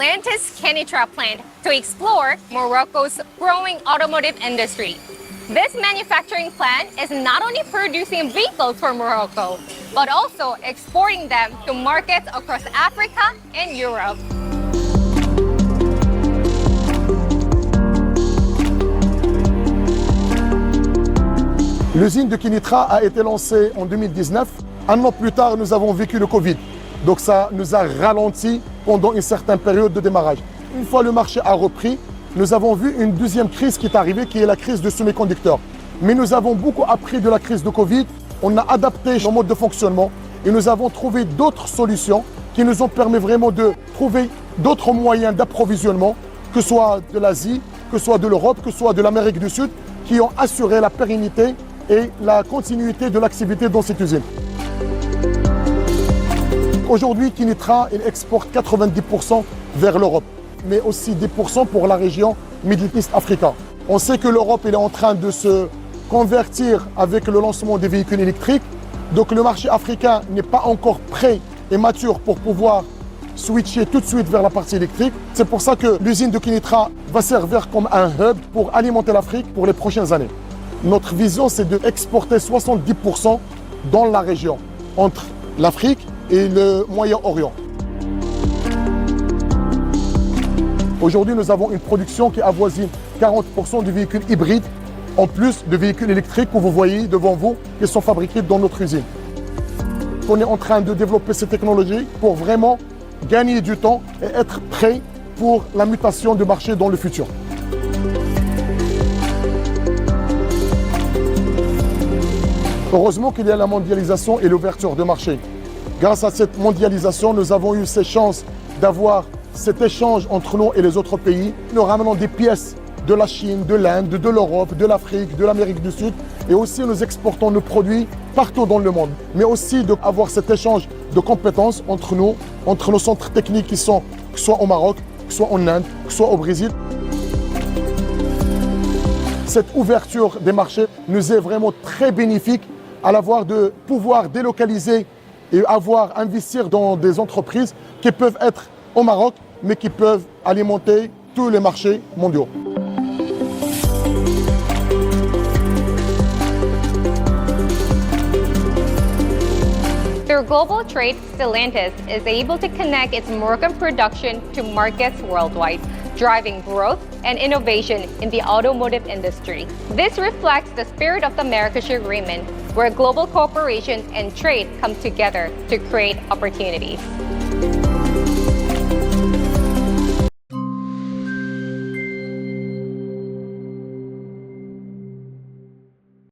Stellantis Kenitra plant to explore Morocco's growing automotive industry. This manufacturing plant is not only producing vehicles for Morocco, but also exporting them to markets across Africa and Europe. L'usine de Kenitra a été lancée en 2019. Un an plus tard, nous avons vécu le Covid. Donc ça nous a ralenti pendant une certaine période de démarrage. Une fois le marché a repris, nous avons vu une deuxième crise qui est arrivée, qui est la crise de semi-conducteurs. Mais nous avons beaucoup appris de la crise de Covid. On a adapté nos modes de fonctionnement et nous avons trouvé d'autres solutions qui nous ont permis vraiment de trouver d'autres moyens d'approvisionnement, que ce soit de l'Asie, que ce soit de l'Europe, que ce soit de l'Amérique du Sud, qui ont assuré la pérennité et la continuité de l'activité dans cette usine. Aujourd'hui, Kenitra exporte 90% vers l'Europe, mais aussi 10% pour la région Middle East Africa. On sait que l'Europe est en train de se convertir avec le lancement des véhicules électriques. Donc le marché africain n'est pas encore prêt et mature pour pouvoir switcher tout de suite vers la partie électrique. C'est pour ça que l'usine de Kenitra va servir comme un hub pour alimenter l'Afrique pour les prochaines années. Notre vision, c'est d'exporter 70% dans la région, entre l'Afrique et le Moyen-Orient. Aujourd'hui, nous avons une production qui avoisine 40% de véhicules hybrides, en plus de véhicules électriques que vous voyez devant vous, qui sont fabriqués dans notre usine. On est en train de développer ces technologies pour vraiment gagner du temps et être prêt pour la mutation du marché dans le futur. Heureusement qu'il y a la mondialisation et l'ouverture de marché. Grâce à cette mondialisation, nous avons eu ces chances d'avoir cet échange entre nous et les autres pays. Nous ramenons des pièces de la Chine, de l'Inde, de l'Europe, de l'Afrique, de l'Amérique du Sud. Et aussi, nous exportons nos produits partout dans le monde. Mais aussi d'avoir cet échange de compétences entre nous, entre nos centres techniques qui sont, que ce soit au Maroc, que ce soit en Inde, que ce soit au Brésil. Cette ouverture des marchés nous est vraiment très bénéfique à l'avoir de pouvoir délocaliser et investir dans des entreprises qui peuvent être au Maroc, mais qui peuvent alimenter tous les marchés mondiaux. Through global trade, Stellantis is able to connect its Moroccan production to markets worldwide, driving growth and innovation in the automotive industry. This reflects the spirit of the Marrakesh Agreement, where global cooperation and trade come together to create opportunities.